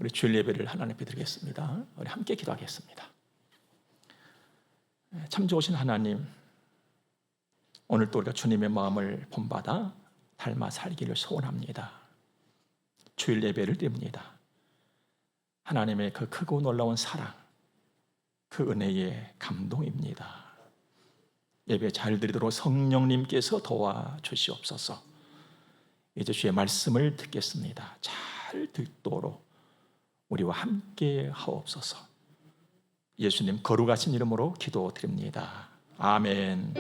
우리 주일 예배를 하나님 앞에 드리겠습니다. 우리 함께 기도하겠습니다. 참 좋으신 하나님, 오늘 또 우리가 주님의 마음을 본받아 닮아 살기를 소원합니다. 주일 예배를 드립니다. 하나님의 그 크고 놀라운 사랑, 그 은혜의 감동입니다. 예배 잘 드리도록 성령님께서 도와주시옵소서. 이제 주의 말씀을 듣겠습니다. 잘 듣도록 우리와 함께 하옵소서. 예수님 거룩하신 이름으로 기도드립니다. 아멘.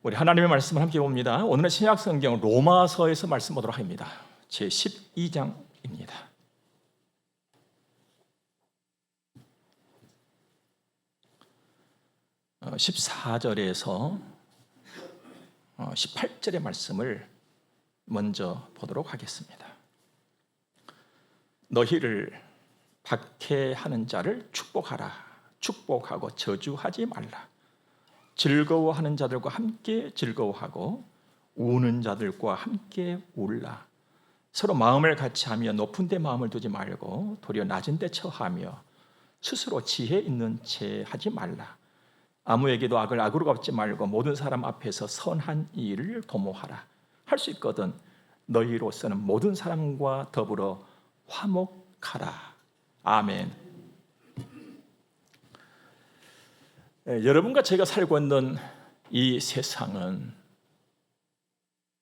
우리 하나님의 말씀을 함께 봅니다. 오늘은 신약 성경 로마서에서 말씀 보도록 합니다. 제 12장입니다. 14절에서 18절의 말씀을 먼저 보도록 하겠습니다. 너희를 박해하는 자를 축복하라. 축복하고 저주하지 말라. 즐거워하는 자들과 함께 즐거워하고 우는 자들과 함께 울라. 서로 마음을 같이하며 높은 데 마음을 두지 말고 도리어 낮은 데 처하며 스스로 지혜 있는 채 하지 말라. 아무에게도 악을 악으로 갚지 말고 모든 사람 앞에서 선한 일을 도모하라. 할 수 있거든 너희로서는 모든 사람과 더불어 화목하라. 아멘. 여러분과 제가 살고 있는 이 세상은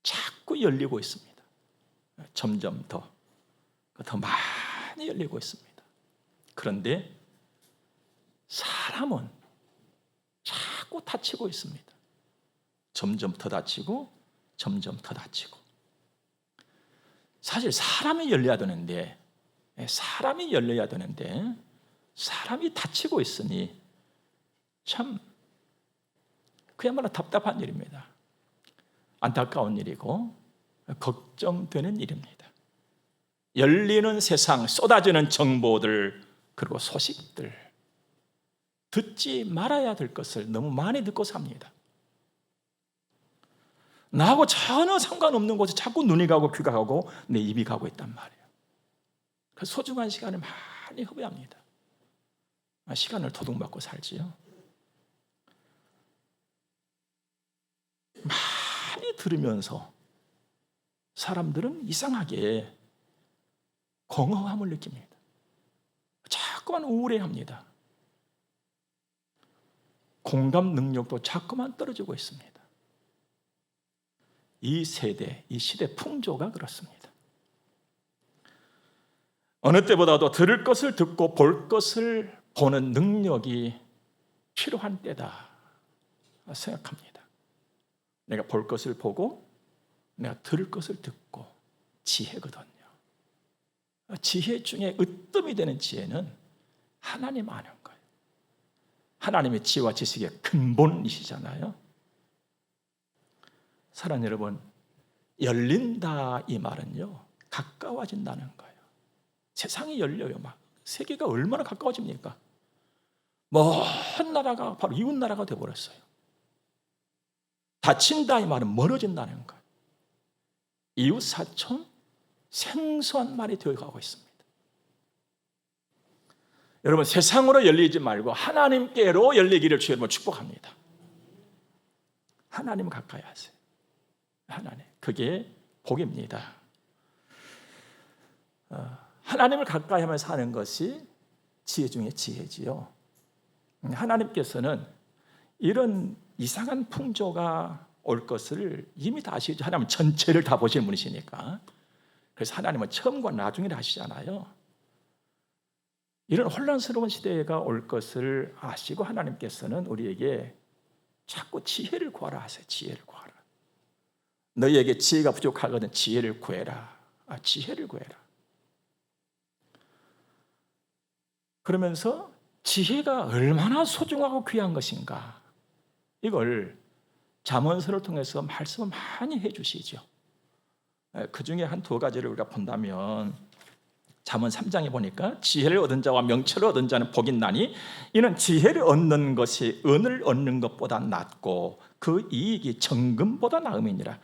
자꾸 열리고 있습니다. 점점 더 많이 열리고 있습니다. 그런데 사람은 자꾸 다치고 있습니다. 점점 더 다치고 점점 더 다치고. 사실 사람이 열려야 되는데 사람이 다치고 있으니 참 그야말로 답답한 일입니다. 안타까운 일이고 걱정되는 일입니다. 열리는 세상, 쏟아지는 정보들 그리고 소식들, 듣지 말아야 될 것을 너무 많이 듣고 삽니다. 나하고 전혀 상관없는 곳에 자꾸 눈이 가고 귀가 가고 내 입이 가고 있단 말이에요. 그래서 소중한 시간을 많이 허비합니다. 시간을 도둑맞고 살지요. 많이 들으면서 사람들은 이상하게 공허함을 느낍니다. 자꾸만 우울해합니다. 공감 능력도 자꾸만 떨어지고 있습니다. 이 세대, 이 시대 풍조가 그렇습니다. 어느 때보다도 들을 것을 듣고 볼 것을 보는 능력이 필요한 때다 생각합니다. 내가 볼 것을 보고 내가 들을 것을 듣고 지혜거든요. 지혜 중에 으뜸이 되는 지혜는 하나님 아는 거예요. 하나님의 지혜와 지식의 근본이시잖아요. 사랑하는 여러분, 열린다 이 말은요 가까워진다는 거예요. 세상이 열려요. 막 세계가 얼마나 가까워집니까? 먼 나라가 바로 이웃 나라가 되어버렸어요. 닫힌다 이 말은 멀어진다는 거예요. 이웃 사촌 생소한 말이 되어가고 있습니다. 여러분, 세상으로 열리지 말고 하나님께로 열리기를 주여 축복합니다. 하나님 가까이 하세요. 하나님, 그게 복입니다. 하나님을 가까이 하면서 사는 것이 지혜 중에 지혜지요. 하나님께서는 이런 이상한 풍조가 올 것을 이미 다 아시죠. 하나님은 전체를 다 보시는 분이시니까. 그래서 하나님은 처음과 나중에 하시잖아요. 이런 혼란스러운 시대가 올 것을 아시고 하나님께서는 우리에게 자꾸 지혜를 구하라 하세요. 지혜를 구하라. 너희에게 지혜가 부족하거든 지혜를 구해라. 지혜를 구해라. 그러면서 지혜가 얼마나 소중하고 귀한 것인가, 이걸 잠언서를 통해서 말씀을 많이 해주시죠. 그 중에 한 두 가지를 우리가 본다면 잠언 3장에 보니까 지혜를 얻은 자와 명철을 얻은 자는 복이 나니 이는 지혜를 얻는 것이 은을 얻는 것보다 낫고 그 이익이 정금보다 나음이니라.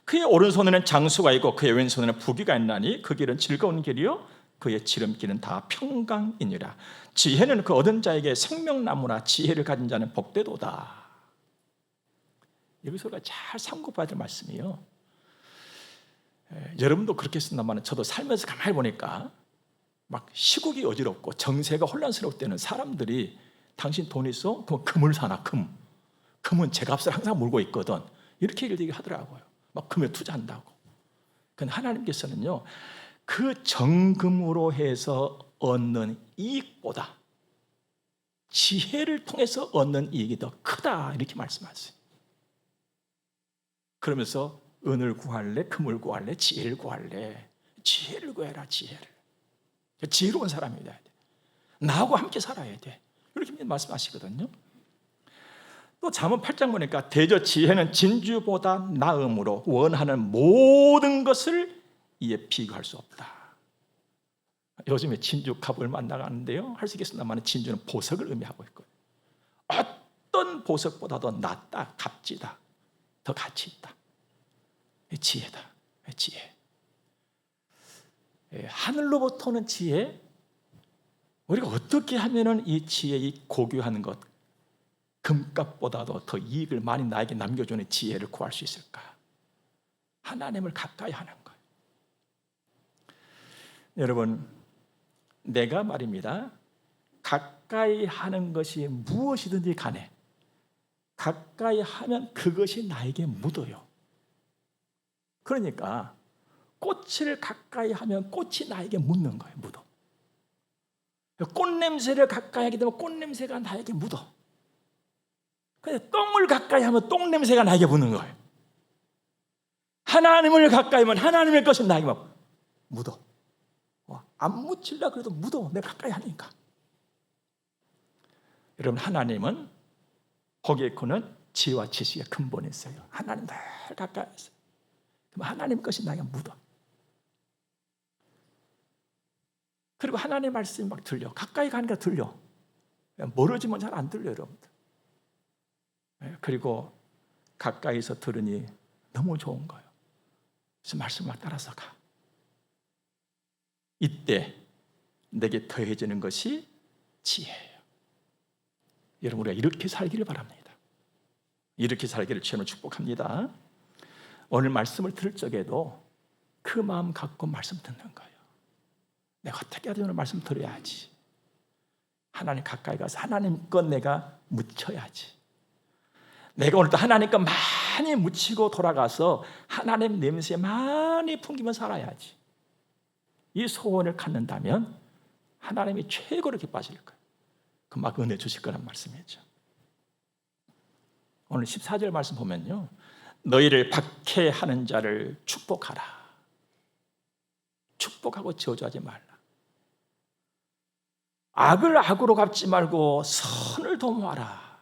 그의 오른손에는 장수가 있고 그의 왼손에는 부귀가 있나니 그 길은 즐거운 길이요 그의 지름길은 다 평강이니라. 지혜는 그 얻은 자에게 생명나무라. 지혜를 가진 자는 복되도다. 여기서 우리가 잘 참고봐야 될 말씀이에요. 여러분도 그렇게 쓴다면 저도 살면서 가만히 보니까 막 시국이 어지럽고 정세가 혼란스러울 때는 사람들이 당신 돈 있어? 그럼 금을 사나 금. 금은 제값을 항상 물고 있거든. 이렇게 얘기를 하더라고요. 막 금에 투자한다고. 그런데 하나님께서는요, 그 정금으로 해서 얻는 이익보다 지혜를 통해서 얻는 이익이 더 크다 이렇게 말씀하세요. 그러면서 은을 구할래, 금을 구할래, 지혜를 구할래. 지혜를 구해라, 지혜를. 지혜로운 사람이 돼야 돼. 나하고 함께 살아야 돼. 이렇게 말씀하시거든요. 또 잠언 8장 보니까 대저 지혜는 진주보다 나음으로 원하는 모든 것을 이에 비교할 수 없다. 요즘에 진주 값 얼마 안 나가는데요. 할 수 있겠습니다만 진주는 보석을 의미하고 있거든요. 어떤 보석보다도 낫다, 값지다, 더 가치 있다. 지혜다, 지혜. 하늘로부터 오는 지혜, 우리가 어떻게 하면은 이 지혜, 이 고귀한 것, 금값보다도 더 이익을 많이 나에게 남겨주는 지혜를 구할 수 있을까? 하나님을 가까이 하는 거예요. 여러분, 내가 말입니다. 가까이 하는 것이 무엇이든지 간에 가까이 하면 그것이 나에게 묻어요. 그러니까 꽃을 가까이 하면 꽃이 나에게 묻는 거예요. 묻어. 꽃냄새를 가까이 하게 되면 꽃냄새가 나에게 묻어. 근데 똥을 가까이 하면 똥냄새가 나에게 묻는 거예요. 하나님을 가까이 하면 하나님의 것이 나에게 막 묻어. 안 묻히려고 해도 묻어. 내가 가까이 하니까. 여러분, 하나님은 거기에는 지혜와 지식의 근본이 있어요. 하나님 늘 가까이 있어요. 그럼 하나님 것이 나에게 묻어. 그리고 하나님의 말씀이 막 들려. 가까이 가니까 들려. 멀어지면 잘 안 들려요, 여러분들. 그리고 가까이서 들으니 너무 좋은 거예요. 그래서 말씀 막 따라서 가. 이때 내게 더해지는 것이 지혜예요. 여러분, 우리가 이렇게 살기를 바랍니다. 이렇게 살기를 주님을 축복합니다. 오늘 말씀을 들을 적에도 그 마음 갖고 말씀 듣는 거예요. 내가 어떻게 하든 오늘 말씀 들어야지. 하나님 가까이 가서 하나님 것 내가 묻혀야지. 내가 오늘도 하나님 것 많이 묻히고 돌아가서 하나님 냄새 많이 풍기며 살아야지. 이 소원을 갖는다면 하나님이 최고로 기뻐하실 거예요. 그 막 은혜 주실 거란 말씀이죠. 오늘 14절 말씀 보면요, 너희를 박해하는 자를 축복하라. 축복하고 저주하지 말라. 악을 악으로 갚지 말고 선을 도모하라.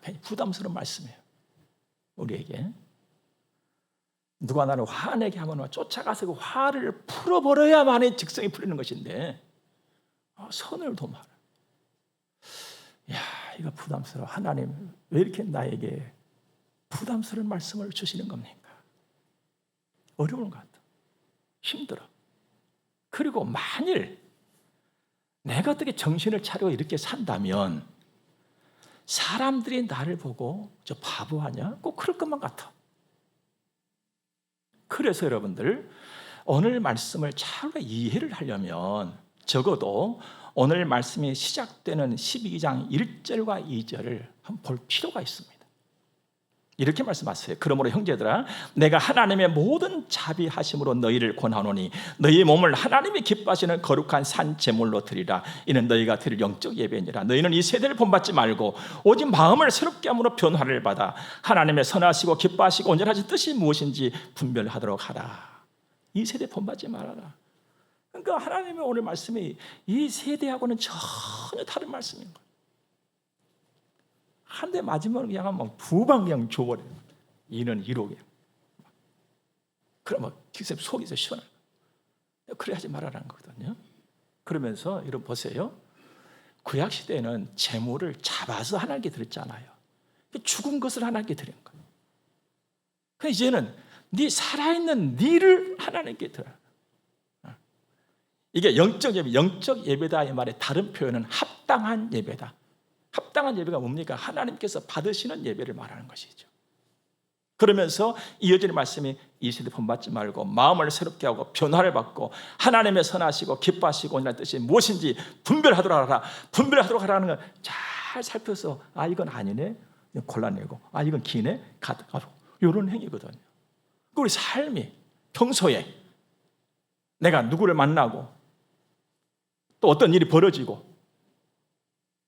굉장히 부담스러운 말씀이에요. 우리에게 누가 나를 화내게 하면 쫓아가서 그 화를 풀어버려야만이 직성이 풀리는 것인데 선을 도모하라. 야, 이거 부담스러워. 하나님 왜 이렇게 나에게 부담스러운 말씀을 주시는 겁니까? 어려운 것 같아. 힘들어. 그리고 만일 내가 어떻게 정신을 차리고 이렇게 산다면 사람들이 나를 보고 저 바보 아니야? 꼭 그럴 것만 같아. 그래서 여러분들, 오늘 말씀을 잘 이해를 하려면 적어도 오늘 말씀이 시작되는 12장 1절과 2절을 한번 볼 필요가 있습니다. 이렇게 말씀하세요. 그러므로 형제들아, 내가 하나님의 모든 자비하심으로 너희를 권하노니 너희의 몸을 하나님이 기뻐하시는 거룩한 산 제물로 드리라. 이는 너희가 드릴 영적 예배니라. 너희는 이 세대를 본받지 말고 오직 마음을 새롭게 함으로 변화를 받아 하나님의 선하시고 기뻐하시고 온전하신 뜻이 무엇인지 분별하도록 하라. 이 세대 본받지 말아라. 그러니까 하나님의 오늘 말씀이 이 세대하고는 전혀 다른 말씀인 거예요. 한 대 맞으면 그냥 막 두 방 그냥 줘버려요. 이는 이로 그냥. 그러면 기세 속에서 시원해요. 그래야지 말아라는 거거든요. 그러면서 여러분 보세요. 구약 시대에는 재물을 잡아서 하나님께 드렸잖아요. 죽은 것을 하나님께 드린 거예요. 그러니까 이제는 네 살아있는 네를 하나님께 드려. 이게 영적 예배, 영적 예배다 이 말의 다른 표현은 합당한 예배다. 합당한 예배가 뭡니까? 하나님께서 받으시는 예배를 말하는 것이죠. 그러면서 이어지는 말씀이 이 세대 본받지 말고 마음을 새롭게 하고 변화를 받고 하나님의 선하시고 기뻐하시고 이라는 뜻이 무엇인지 분별하도록 하라. 분별하도록 하라는 걸 잘 살펴서 이건 아니네, 골라내고 이건 기네, 가득하고 이런 행위거든요. 우리 삶이 평소에 내가 누구를 만나고 또 어떤 일이 벌어지고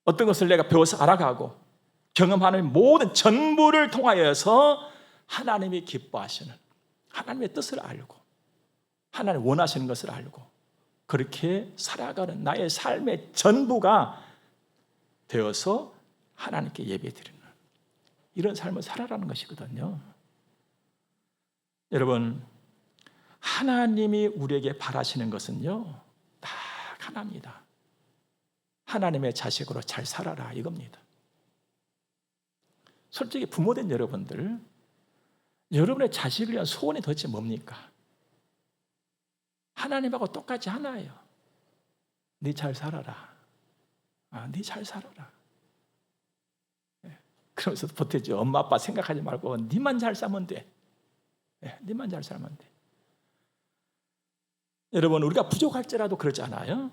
어떤 것을 내가 배워서 알아가고 경험하는 모든 전부를 통하여서 하나님이 기뻐하시는 하나님의 뜻을 알고 하나님 원하시는 것을 알고 그렇게 살아가는 나의 삶의 전부가 되어서 하나님께 예배드리는 이런 삶을 살아가는 것이거든요. 여러분, 하나님이 우리에게 바라시는 것은요 딱 하나입니다. 하나님의 자식으로 잘 살아라 이겁니다. 솔직히 부모된 여러분들, 여러분의 자식을 위한 소원이 도대체 뭡니까? 하나님하고 똑같이 하나예요. 네 잘 살아라. 네 잘 살아라. 그러면서 보태죠. 엄마 아빠 생각하지 말고 네만 잘 살면 돼. 네만 잘 살면 돼. 여러분, 우리가 부족할지라도 그러지 않아요?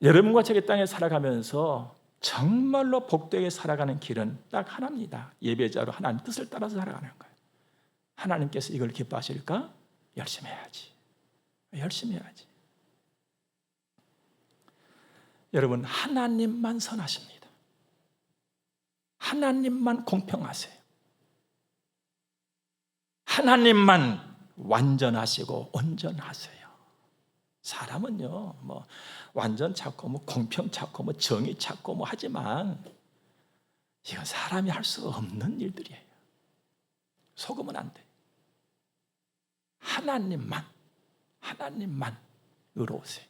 여러분과 제가 땅에 살아가면서 정말로 복되게 살아가는 길은 딱 하나입니다. 예배자로 하나님 뜻을 따라서 살아가는 거예요. 하나님께서 이걸 기뻐하실까? 열심히 해야지. 열심히 해야지. 여러분, 하나님만 선하십니다. 하나님만 공평하세요. 하나님만 완전하시고 온전하세요. 사람은요, 완전 찾고 공평 찾고 정의 찾고 하지만 이건 사람이 할 수 없는 일들이에요. 속으면 안 돼. 하나님만 의로우세요.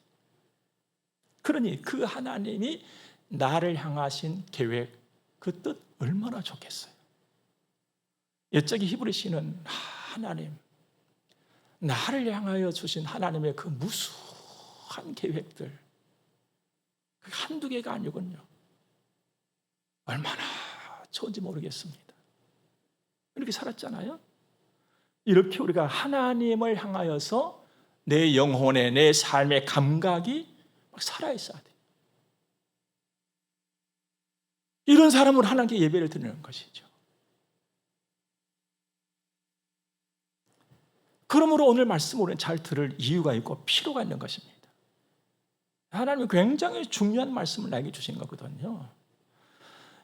그러니 그 하나님이 나를 향하신 계획, 그 뜻 얼마나 좋겠어요. 옛적의 히브리 시는 하나님, 나를 향하여 주신 하나님의 그 무수한 계획들, 한두 개가 아니군요. 얼마나 좋은지 모르겠습니다. 이렇게 살았잖아요. 이렇게 우리가 하나님을 향하여서 내 영혼의, 내 삶의 감각이 막 살아있어야 돼. 이런 사람으로 하나님께 예배를 드리는 것이죠. 그러므로 오늘 말씀을 우리는 잘 들을 이유가 있고 필요가 있는 것입니다. 하나님이 굉장히 중요한 말씀을 나에게 주신 거거든요.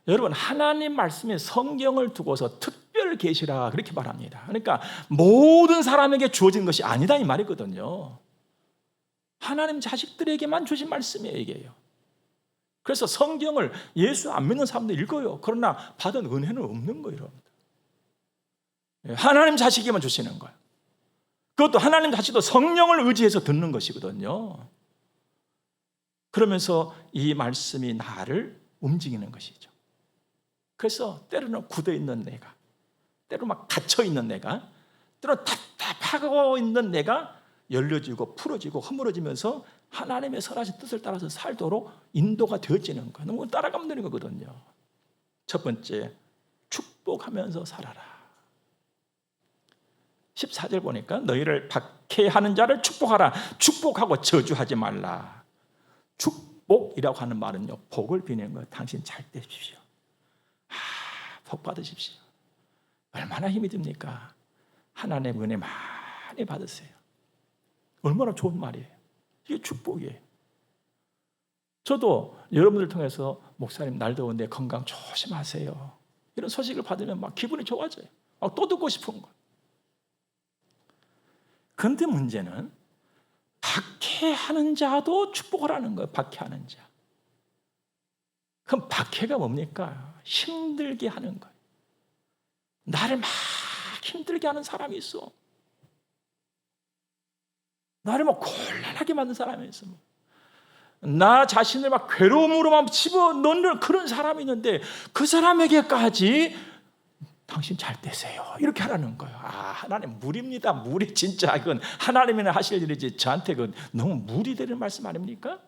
여러분, 하나님 말씀에 성경을 두고서 특별 계시라 그렇게 말합니다. 그러니까 모든 사람에게 주어진 것이 아니다 이 말이거든요. 하나님 자식들에게만 주신 말씀이에요, 이게요. 그래서 성경을 예수 안 믿는 사람도 읽어요. 그러나 받은 은혜는 없는 거예요. 하나님 자식에게만 주시는 거예요. 그것도 하나님 자식도 성령을 의지해서 듣는 것이거든요. 그러면서 이 말씀이 나를 움직이는 것이죠. 그래서 때로는 굳어있는 내가, 때로 막 닫혀있는 내가, 때로 답답하고 있는 내가 열려지고 풀어지고 허물어지면서 하나님의 선하신 뜻을 따라서 살도록 인도가 되어지는 거예요. 너무 따라가면 되는 거거든요. 첫 번째, 축복하면서 살아라. 14절 보니까 너희를 박해하는 자를 축복하라. 축복하고 저주하지 말라. 축복이라고 하는 말은요, 복을 비는 거예요. 당신 잘 되십시오. 복 받으십시오. 얼마나 힘이 듭니까? 하나님의 은혜 많이 받으세요. 얼마나 좋은 말이에요. 이게 축복이에요. 저도 여러분들 통해서 목사님 날 더운데 건강 조심하세요, 이런 소식을 받으면 막 기분이 좋아져요. 또 듣고 싶은 거예요. 그런데 문제는 박해하는 자도 축복을 하는 거예요. 박해하는 자. 그럼 박해가 뭡니까? 힘들게 하는 거예요. 나를 막 힘들게 하는 사람이 있어. 나를 막 곤란하게 만든 사람이 있어. 나 자신을 막 괴로움으로만 집어넣는 그런 사람이 있는데 그 사람에게까지 당신 잘 되세요 이렇게 하라는 거예요. 하나님 무리입니다. 무리. 진짜 이건 하나님이나 하실 일이지 저한테 그 너무 무리되는 말씀 아닙니까?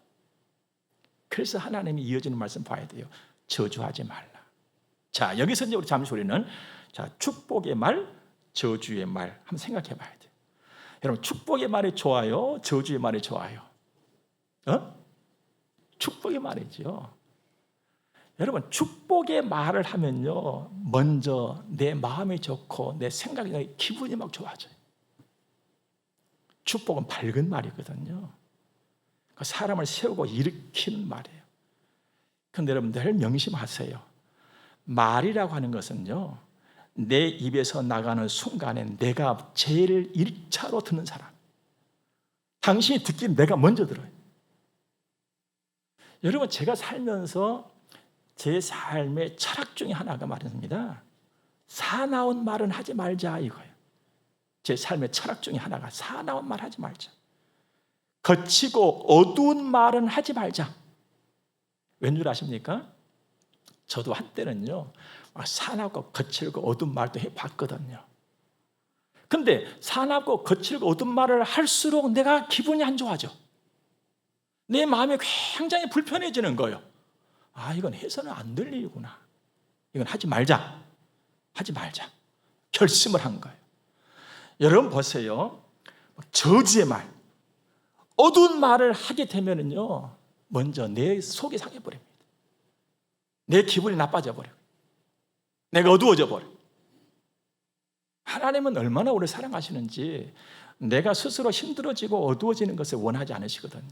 그래서 하나님이 이어지는 말씀 봐야 돼요. 저주하지 말라. 자, 여기서 이제 우리 잠시 우리는 축복의 말, 저주의 말 한번 생각해 봐야 돼요. 여러분, 축복의 말이 좋아요? 저주의 말이 좋아요? 축복의 말이죠. 여러분, 축복의 말을 하면요, 먼저 내 마음이 좋고 내 생각이, 기분이 막 좋아져요. 축복은 밝은 말이거든요. 사람을 세우고 일으키는 말이에요. 그런데 여러분, 늘 명심하세요. 말이라고 하는 것은요, 내 입에서 나가는 순간에 내가 제일 1차로 듣는 사람, 당신이 듣기엔 내가 먼저 들어요. 여러분, 제가 살면서 제 삶의 철학 중에 하나가 말입니다. 사나운 말은 하지 말자 이거예요. 제 삶의 철학 중에 하나가 사나운 말 하지 말자. 거치고 어두운 말은 하지 말자. 왠줄 아십니까? 저도 한때는요, 사납고 거칠고 어두운 말도 해봤거든요. 근데 사납고 거칠고 어두운 말을 할수록 내가 기분이 안 좋아져. 내 마음이 굉장히 불편해지는 거예요. 이건 해서는 안 될 일이구나. 이건 하지 말자. 하지 말자. 결심을 한 거예요. 여러분 보세요. 저주의 말, 어두운 말을 하게 되면은요, 먼저 내 속이 상해버립니다. 내 기분이 나빠져 버려요. 내가 어두워져 버려요. 하나님은 얼마나 우리를 사랑하시는지 내가 스스로 힘들어지고 어두워지는 것을 원하지 않으시거든요.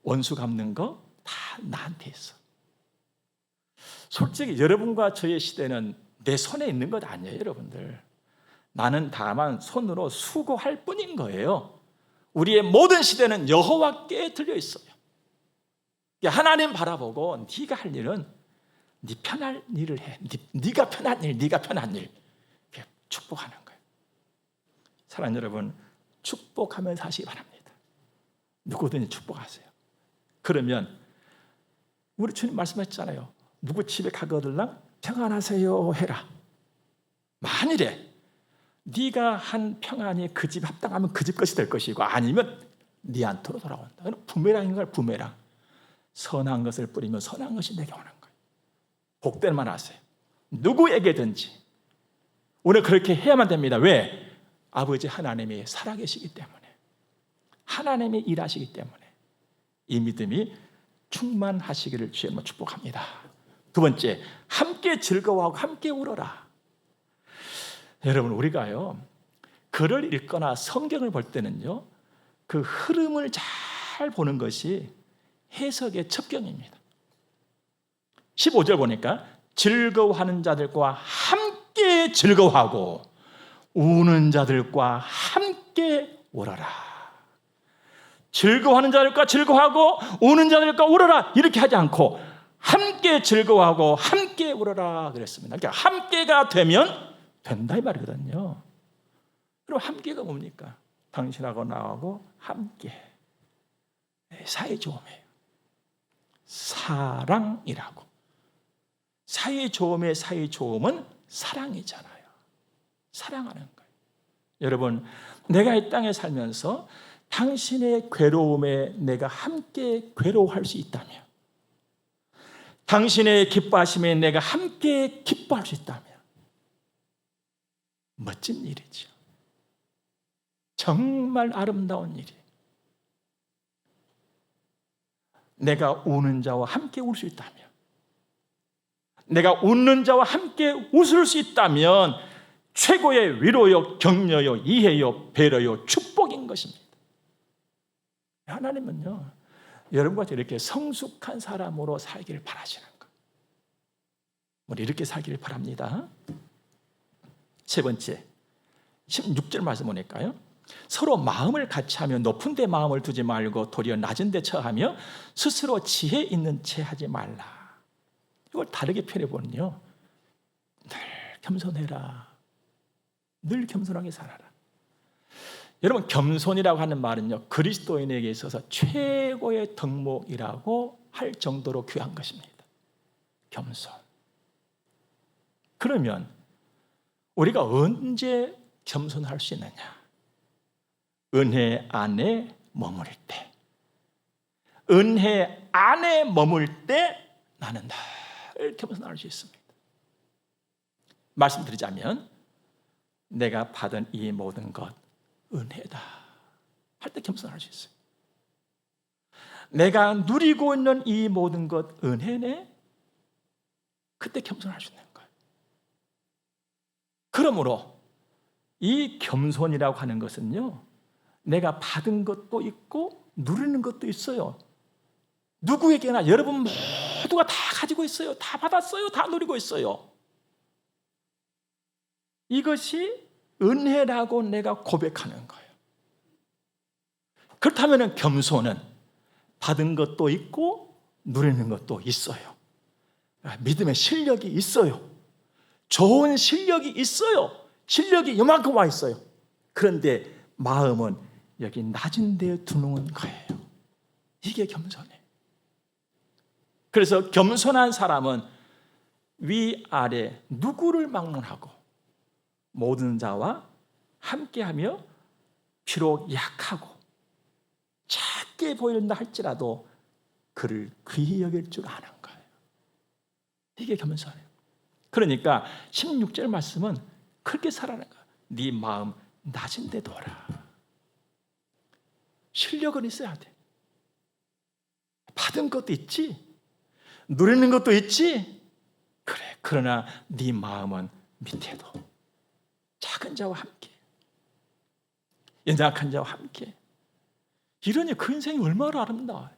원수 갚는 거 다 나한테 있어. 솔직히 여러분과 저의 시대는 내 손에 있는 것 아니에요, 여러분들. 나는 다만 손으로 수고할 뿐인 거예요. 우리의 모든 시대는 여호와께 들려 있어요. 하나님 바라보고 네가 할 일은 네 편할 일을 해. 네가 편한 일, 네가 편한 일. 축복하는 거예요. 사랑하는 여러분, 축복하면서 하시기 바랍니다. 누구든지 축복하세요. 그러면 우리 주님 말씀하셨잖아요. 누구 집에 가거들랑 평안하세요 해라. 만일에 네가 한 평안이 그 집에 합당하면 그 집 것이 될 것이고, 아니면 네한테로 돌아온다. 부메랑인 거예요. 부메랑. 선한 것을 뿌리면 선한 것이 내게 오는 거예요. 복된 말 하세요. 누구에게든지 오늘 그렇게 해야만 됩니다. 왜? 아버지 하나님이 살아계시기 때문에, 하나님이 일하시기 때문에 이 믿음이 충만하시기를 주의 축복합니다. 두 번째, 함께 즐거워하고 함께 울어라. 여러분, 우리가요, 글을 읽거나 성경을 볼 때는요, 그 흐름을 잘 보는 것이 해석의 첩경입니다. 15절 보니까 즐거워하는 자들과 함께 즐거워하고 우는 자들과 함께 울어라. 즐거워하는 자들과 즐거워하고 우는 자들과 울어라 이렇게 하지 않고 함께 즐거워하고 함께 울어라 그랬습니다. 그러니까 함께가 되면 된다 이 말이거든요. 그럼 함께가 뭡니까? 당신하고 나하고 함께 사이 좋음이에요. 사랑이라고. 사이 좋음의 사이 좋음은 사랑이잖아요. 사랑하는 거예요. 여러분, 내가 이 땅에 살면서 당신의 괴로움에 내가 함께 괴로워할 수 있다면, 당신의 기뻐하심에 내가 함께 기뻐할 수 있다면 멋진 일이죠. 정말 아름다운 일이에요. 내가 우는 자와 함께 울 수 있다면, 내가 웃는 자와 함께 웃을 수 있다면 최고의 위로요, 격려요, 이해요, 배려요, 축복인 것입니다. 하나님은요, 여러분과 이렇게 성숙한 사람으로 살기를 바라시는 거예요. 우리 이렇게 살기를 바랍니다. 세 번째, 16절 말씀 보니까요, 서로 마음을 같이 하며 높은 데 마음을 두지 말고 도리어 낮은 데 처하며 스스로 지혜 있는 채 하지 말라. 이걸 다르게 표현해 보면요, 늘 겸손해라. 늘 겸손하게 살아라. 여러분, 겸손이라고 하는 말은요, 그리스도인에게 있어서 최고의 덕목이라고 할 정도로 귀한 것입니다. 겸손. 그러면 우리가 언제 겸손할 수 있느냐? 은혜 안에 머물 때. 은혜 안에 머물 때 나는 늘 겸손할 수 있습니다. 말씀드리자면 내가 받은 이 모든 것 은혜다 할 때 겸손할 수 있어요. 내가 누리고 있는 이 모든 것 은혜네, 그때 겸손할 수 있는 거예요. 그러므로 이 겸손이라고 하는 것은요, 내가 받은 것도 있고 누리는 것도 있어요. 누구에게나, 여러분 모두가 다 가지고 있어요. 다 받았어요. 다 누리고 있어요. 이것이 은혜라고 내가 고백하는 거예요. 그렇다면 겸손은 받은 것도 있고 누리는 것도 있어요. 믿음의 실력이 있어요. 좋은 실력이 있어요. 실력이 이만큼 와 있어요. 그런데 마음은 여기 낮은 데에 두는 거예요. 이게 겸손이에요. 그래서 겸손한 사람은 위아래 누구를 막론하고 모든 자와 함께하며 비록 약하고 작게 보인다 할지라도 그를 귀히 여길 줄 아는 거예요. 이게 겸손이에요. 그러니까 16절 말씀은 그렇게 살아가는 거예요. 네 마음 낮은 데 둬라. 실력은 있어야 돼. 받은 것도 있지, 누리는 것도 있지. 그래. 그러나 네 마음은 밑에도 작은 자와 함께, 연약한 자와 함께. 이러니 그 인생이 얼마나 아름다워요.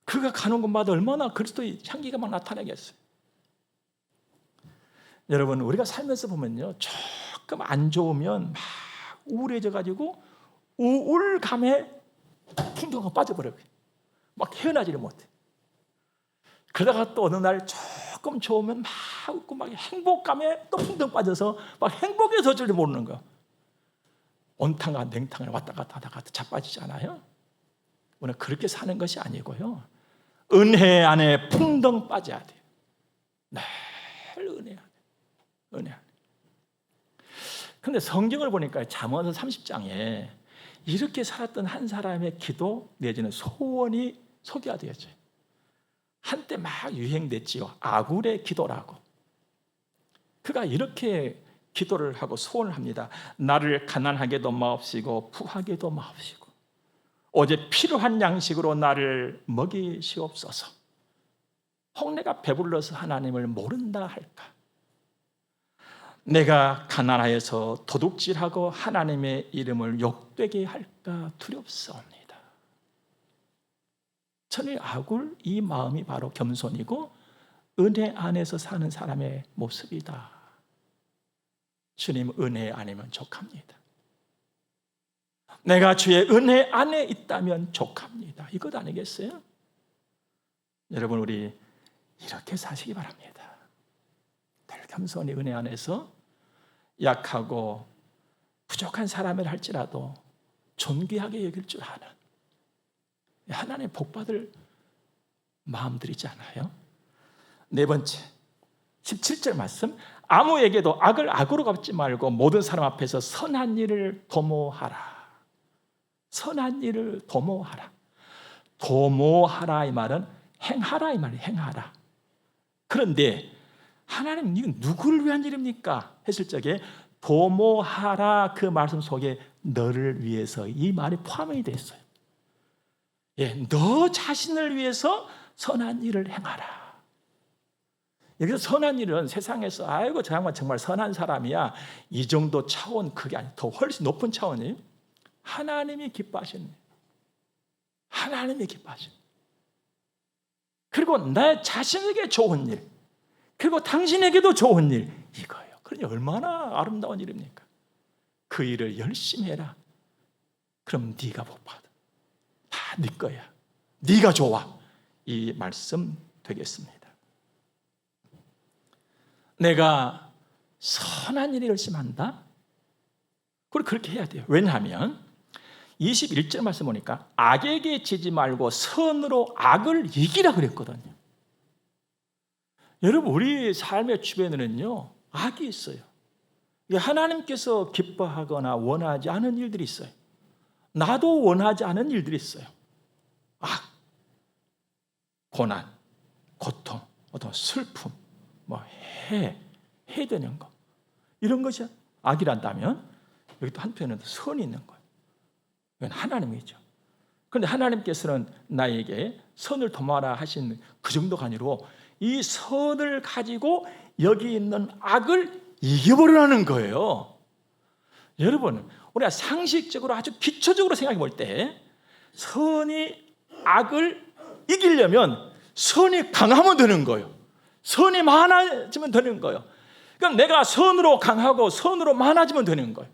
그가 가는 곳마다 얼마나 그리스도의 향기가 막 나타나겠어요. 여러분, 우리가 살면서 보면요, 조금 안 좋으면 막 우울해져 가지고 우울감에 풍덩하고 빠져버려요. 막 헤어나지를 못해. 그러다가 또 어느 날 조금 좋으면 막 웃고 막 행복감에 또 풍덩 빠져서 막 행복에 젖을 줄 모르는 거야. 온탕과 냉탕을 왔다 갔다 하다가 자빠지지 않아요? 오늘 그렇게 사는 것이 아니고요, 은혜 안에 풍덩 빠져야 돼요. 늘 은혜 안에, 은혜 안에. 근데 성경을 보니까 잠언서 30장에 이렇게 살았던 한 사람의 기도 내지는 소원이 소개가 되었죠. 한때 막 유행됐지요. 아굴의 기도라고. 그가 이렇게 기도를 하고 소원을 합니다. 나를 가난하게도 마옵시고 부하게도 마옵시고 오직 필요한 양식으로 나를 먹이시옵소서. 혹 내가 배불러서 하나님을 모른다 할까? 내가 가난하여서 도둑질하고 하나님의 이름을 욕되게 할까 두렵사옵니다. 저는 아굴, 이 마음이 바로 겸손이고 은혜 안에서 사는 사람의 모습이다. 주님 은혜 아니면 족합니다. 내가 주의 은혜 안에 있다면 족합니다. 이것 아니겠어요? 여러분, 우리 이렇게 사시기 바랍니다. 늘 겸손히 은혜 안에서 약하고 부족한 사람을 할지라도 존귀하게 여길 줄 아는 하나님의 복받을 마음들이지 않아요? 네 번째, 17절 말씀. 아무에게도 악을 악으로 갚지 말고 모든 사람 앞에서 선한 일을 도모하라. 선한 일을 도모하라. 도모하라 이 말은 행하라 이 말이에요. 행하라. 그런데 하나님, 이건 누구를 위한 일입니까? 했을 적에 도모하라, 그 말씀 속에 너를 위해서 이 말이 포함이 되어 있어요. 예, 너 자신을 위해서 선한 일을 행하라. 여기서 선한 일은 세상에서 아이고 저 양반 정말 선한 사람이야, 이 정도 차원, 그게 아니에요. 더 훨씬 높은 차원이에요. 하나님이 기뻐하시는, 하나님이 기뻐하시는, 그리고 나 자신에게 좋은 일, 그리고 당신에게도 좋은 일, 이거예요. 그러니 얼마나 아름다운 일입니까? 그 일을 열심히 해라. 그럼 네가 복받아. 다 네 거야. 네가 좋아. 이 말씀 되겠습니다. 내가 선한 일을 열심히 한다? 그리고 그렇게 해야 돼요. 왜냐하면 21절 말씀 보니까 악에게 지지 말고 선으로 악을 이기라 그랬거든요. 여러분, 우리 삶의 주변에는요, 악이 있어요. 하나님께서 기뻐하거나 원하지 않은 일들이 있어요. 나도 원하지 않은 일들이 있어요. 악, 고난, 고통, 어떤 슬픔, 해되는 거, 이런 것이 악이란다면 여기 또 한편에는 선이 있는 거예요. 이건 하나님이죠. 그런데 하나님께서는 나에게 선을 도모하라 하신 그 정도가 아니고 이 선을 가지고 여기 있는 악을 이겨버리라는 거예요. 여러분, 우리가 상식적으로 아주 기초적으로 생각해 볼 때 선이 악을 이기려면 선이 강하면 되는 거예요. 선이 많아지면 되는 거예요. 그럼 내가 선으로 강하고 선으로 많아지면 되는 거예요.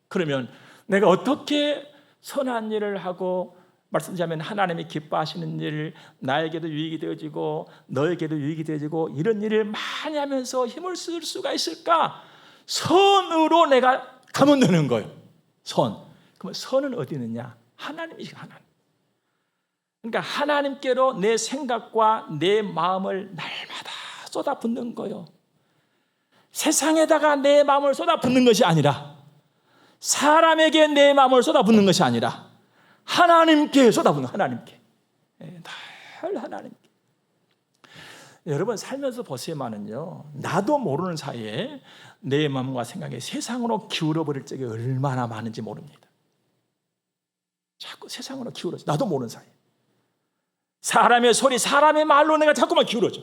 그러면 내가 어떻게 선한 일을 하고, 말씀드리자면 하나님이 기뻐하시는 일, 나에게도 유익이 되어지고 너에게도 유익이 되어지고 이런 일을 많이 하면서 힘을 쓸 수가 있을까? 선으로 내가 가면 되는 거예요. 선. 그러면 선은 어디 있느냐? 하나님이시죠. 하나님. 그러니까 하나님께로 내 생각과 내 마음을 날마다 쏟아붓는 거예요. 세상에다가 내 마음을 쏟아붓는 것이 아니라, 사람에게 내 마음을 쏟아붓는 것이 아니라 하나님께 쏟아붓는, 하나님께. 늘 하나님께. 여러분, 살면서 보세요만은요, 나도 모르는 사이에 내 마음과 생각이 세상으로 기울어버릴 적이 얼마나 많은지 모릅니다. 자꾸 세상으로 기울어져. 나도 모르는 사이에. 사람의 소리, 사람의 말로 내가 자꾸만 기울어져.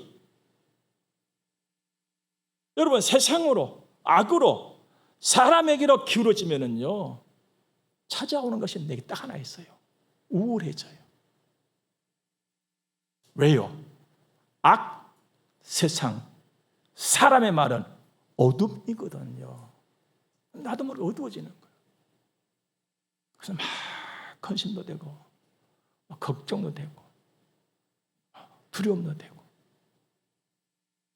여러분, 세상으로, 악으로, 사람에게로 기울어지면은요, 찾아오는 것이 내게 딱 하나 있어요. 우울해져요. 왜요? 악, 세상, 사람의 말은 어둠이거든요. 나도 모르게 어두워지는 거예요. 그래서 막 근심도 되고, 막 걱정도 되고, 두려움도 되고.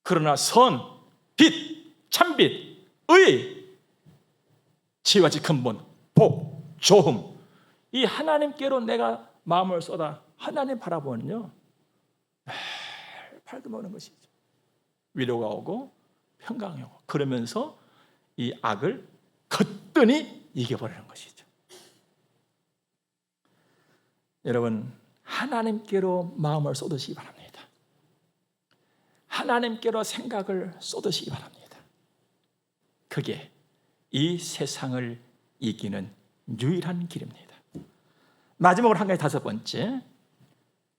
그러나 선, 빛, 참빛, 의, 지혜와 근본, 복, 조흠, 이 하나님께로 내가 마음을 쏟아 하나님 바라보면요, 밝게 보는 것이죠. 위로가 오고 평강이 오고, 그러면서 이 악을 거뜬히 이겨버리는 것이죠. 여러분, 하나님께로 마음을 쏟으시기 바랍니다. 하나님께로 생각을 쏟으시기 바랍니다. 그게 이 세상을 이기는 유일한 길입니다. 마지막으로 한 가지, 다섯 번째,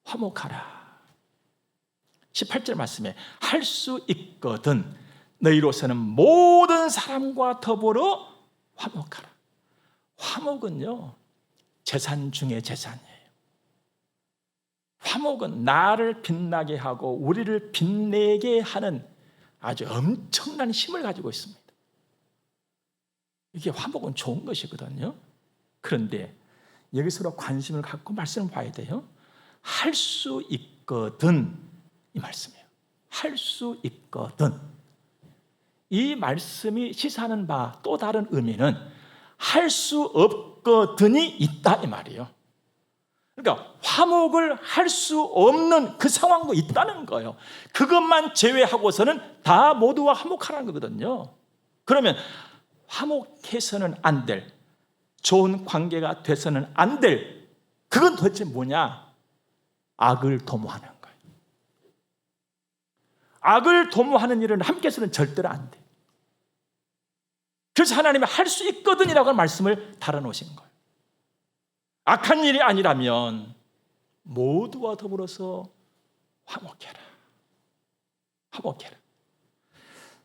화목하라. 18절 말씀에 할 수 있거든 너희로서는 모든 사람과 더불어 화목하라. 화목은요, 재산 중에 재산이에요. 화목은 나를 빛나게 하고 우리를 빛내게 하는 아주 엄청난 힘을 가지고 있습니다. 이게 화목은 좋은 것이거든요. 그런데 여기서 관심을 갖고 말씀을 봐야 돼요. 할 수 있거든, 이 말씀이에요. 할 수 있거든. 이 말씀이 시사하는 바 또 다른 의미는 할 수 없거든이 있다, 이 말이에요. 그러니까 화목을 할 수 없는 그 상황도 있다는 거예요. 그것만 제외하고서는 다 모두와 화목하라는 거거든요. 그러면 화목해서는 안 될, 좋은 관계가 돼서는 안 될, 그건 도대체 뭐냐? 악을 도모하는 거예요. 악을 도모하는 일은 함께서는 절대로 안 돼. 그래서 하나님이 할 수 있거든이라고 하는 말씀을 달아놓으신 거예요. 악한 일이 아니라면 모두와 더불어서 화목해라. 화목해라.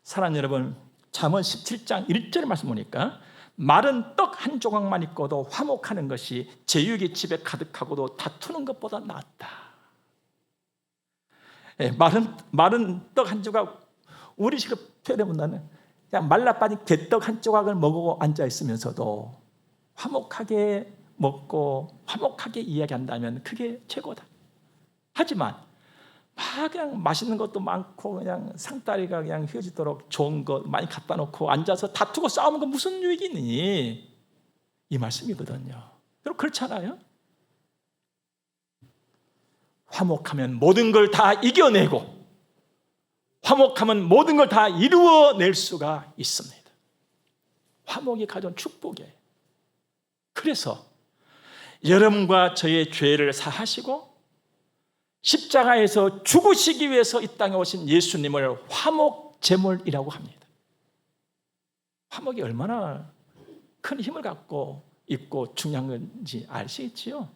사랑하는 여러분, 잠언 17장 1절의 말씀 보니까 마른 떡 한 조각만 있고도 화목하는 것이 제육이 집에 가득하고도 다투는 것보다 낫다. 마른 떡 한 조각, 우리 식으로 표현해본다면 그냥 말라빠진 개떡 한 조각을 먹고 앉아있으면서도 화목하게 먹고 화목하게 이야기한다면 그게 최고다. 하지만 막 그냥 맛있는 것도 많고 그냥 상다리가 그냥 휘어지도록 좋은 거 많이 갖다 놓고 앉아서 다투고 싸우는 건 무슨 유익이 있니? 이 말씀이거든요. 여러분 그렇잖아요? 화목하면 모든 걸 다 이겨내고 화목하면 모든 걸 다 이루어낼 수가 있습니다. 화목이 가져온 축복이에요. 그래서 여러분과 저의 죄를 사하시고 십자가에서 죽으시기 위해서 이 땅에 오신 예수님을 화목제물이라고 합니다. 화목이 얼마나 큰 힘을 갖고 있고 중요한 건지 아시겠지요?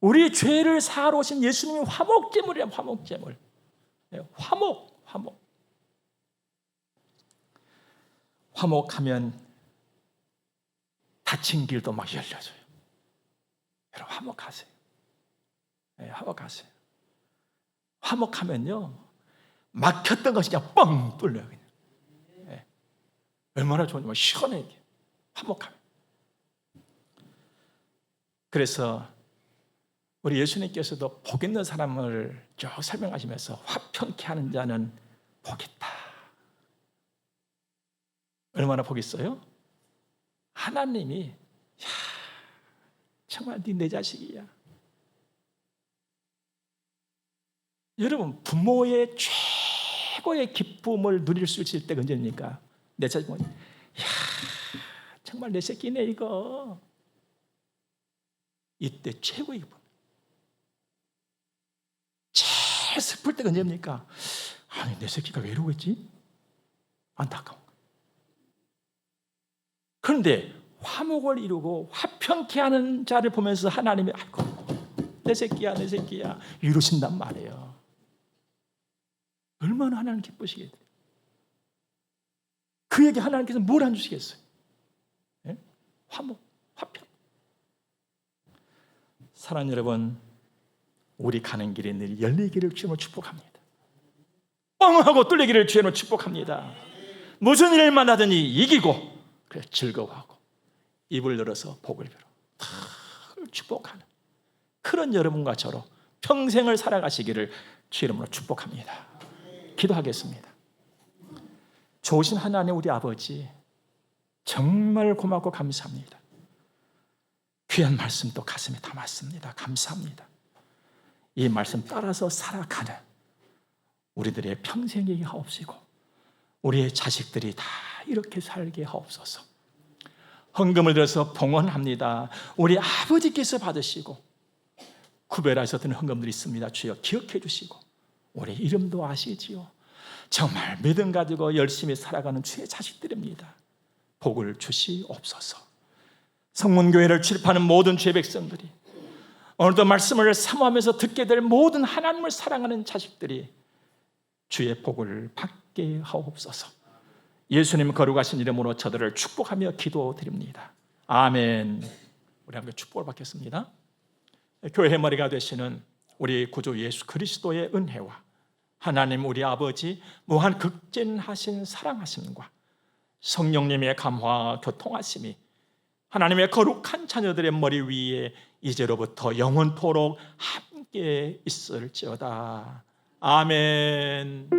우리 죄를 사하러 오신 예수님이 화목제물이란 화목제물. 화목. 화목하면 닫힌 길도 막 열려져요. 여러분 화목하세요. 화목하세요. 화목하면요 막혔던 것이 그냥 뻥 뚫려요. 그냥. 얼마나 좋은지 시원해. 화목하면. 그래서 우리 예수님께서도 복 있는 사람을 쭉 설명하시면서 화평케 하는 자는 복 있다. 얼마나 복 있어요? 하나님이 정말 네 내 자식이야. 여러분 부모의 최고의 기쁨을 누릴 수 있을 때가 언제입니까? 내 자식 보니 정말 내 새끼네 이거. 이때 최고의 기쁨. 제일 슬플 때가 언제입니까? 아니 내 새끼가 왜 이러고 있지? 안타까워. 그런데 화목을 이루고 화평케 하는 자를 보면서 하나님이 아이고 내 새끼야 이러신단 말이에요. 얼마나 하나님 기쁘시겠어요. 그에게 하나님께서 뭘 안 주시겠어요? 네? 화목, 화평. 사랑하는 여러분, 우리 가는 길에 늘 열리기를 주님으로 축복합니다. 뻥하고 뚫리기를 주님으로 축복합니다. 무슨 일을 만나든지 이기고 그래 즐거워하고 입을 열어서 복을 빌어 축복하는 그런 여러분과 저로 평생을 살아가시기를 주 이름으로 축복합니다. 기도하겠습니다. 좋으신 하나님 우리 아버지 정말 고맙고 감사합니다. 귀한 말씀도 가슴에 담았습니다. 감사합니다. 이 말씀 따라서 살아가는 우리들의 평생이 하옵시고 우리의 자식들이 다 이렇게 살게 하옵소서. 헌금을 들어서 봉헌합니다. 우리 아버지께서 받으시고 구별하셔서 드는 헌금들이 있습니다. 주여 기억해 주시고 우리 이름도 아시지요. 정말 믿음 가지고 열심히 살아가는 주의 자식들입니다. 복을 주시옵소서. 성문교회를 출입하는 모든 주의 백성들이 오늘도 말씀을 사모하면서 듣게 될 모든 하나님을 사랑하는 자식들이 주의 복을 받게 하옵소서. 예수님 거룩하신 이름으로 저들을 축복하며 기도드립니다. 아멘. 우리 함께 축복을 받겠습니다. 교회의 머리가 되시는 우리 구주 예수 그리스도의 은혜와 하나님 우리 아버지 무한 극진하신 사랑하심과 성령님의 감화 교통하심이 하나님의 거룩한 자녀들의 머리 위에 이제로부터 영원토록 함께 있을지어다. 아멘.